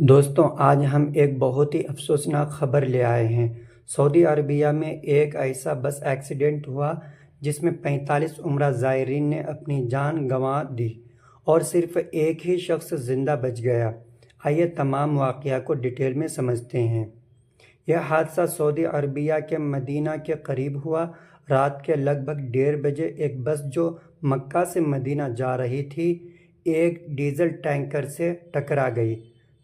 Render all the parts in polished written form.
दोस्तों, आज हम एक बहुत ही अफसोसनाक खबर ले आए हैं। सऊदी अरबिया में एक ऐसा बस एक्सीडेंट हुआ जिसमें 45 उम्रा ज़ायरीन ने अपनी जान गंवा दी और सिर्फ एक ही शख्स जिंदा बच गया। आइए तमाम वाक़या को डिटेल में समझते हैं। यह हादसा सऊदी अरबिया के मदीना के करीब हुआ। रात के लगभग 1:30 बजे एक बस जो मक्का से मदीना जा रही थी, एक डीजल टैंकर से टकरा गई।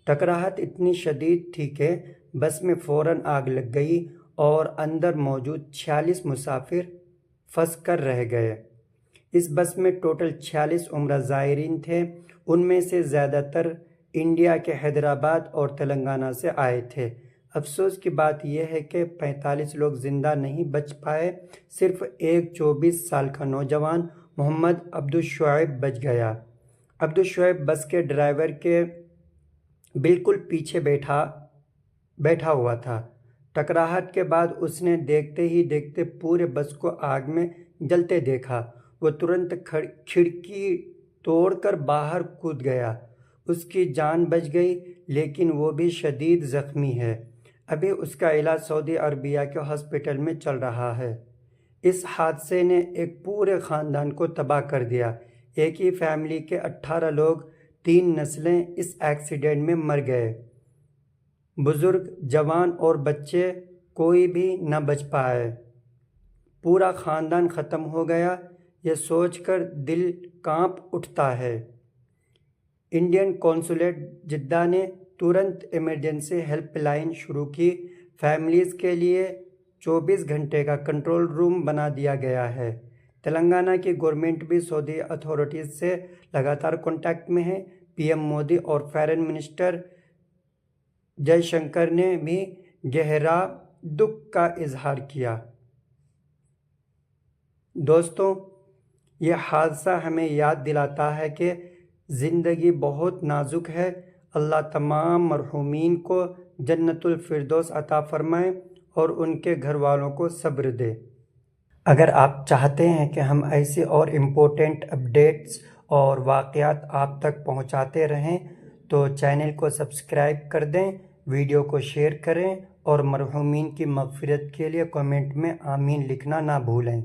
टकराहट इतनी शदीद थी कि बस में फ़ौरन आग लग गई और अंदर मौजूद 46 मुसाफिर फंस कर रह गए। इस बस में टोटल 46 उम्रा ज़ायरीन थे। उनमें से ज़्यादातर इंडिया के हैदराबाद और तेलंगाना से आए थे। अफसोस की बात यह है कि 45 लोग ज़िंदा नहीं बच पाए। सिर्फ एक 24 साल का नौजवान मोहम्मद अब्दुल शुएब बच गया। अब्दुल शुएब बस के ड्राइवर के बिल्कुल पीछे बैठा हुआ था। टकराहट के बाद उसने देखते ही देखते पूरे बस को आग में जलते देखा। वो तुरंत खिड़की तोड़कर बाहर कूद गया। उसकी जान बच गई, लेकिन वो भी शदीद ज़ख्मी है। अभी उसका इलाज सऊदी अरबिया के हॉस्पिटल में चल रहा है। इस हादसे ने एक पूरे ख़ानदान को तबाह कर दिया। एक ही फैमिली के 18 लोग, 3 नस्लें इस एक्सीडेंट में मर गए। बुजुर्ग, जवान और बच्चे कोई भी न बच पाए। पूरा ख़ानदान ख़त्म हो गया। यह सोचकर दिल कांप उठता है। इंडियन कॉन्सुलेट जिद्दा ने तुरंत इमरजेंसी हेल्पलाइन शुरू की। फैमिलीज़ के लिए 24 घंटे का कंट्रोल रूम बना दिया गया है। तेलंगाना की गवर्नमेंट भी सऊदी अथॉरिटीज़ से लगातार कांटेक्ट में है। पीएम मोदी और फॉरेन मिनिस्टर जयशंकर ने भी गहरा दुख का इजहार किया। दोस्तों, यह हादसा हमें याद दिलाता है कि ज़िंदगी बहुत नाजुक है। अल्लाह तमाम मरहूमीन को जन्नतुल फिरदौस अता फरमाए और उनके घर वालों को सब्र दे। अगर आप चाहते हैं कि हम ऐसे और इम्पोर्टेंट अपडेट्स और वाक़यात आप तक पहुंचाते रहें, तो चैनल को सब्सक्राइब कर दें, वीडियो को शेयर करें और मरहूमीन की मग़फ़िरत के लिए कमेंट में आमीन लिखना ना भूलें।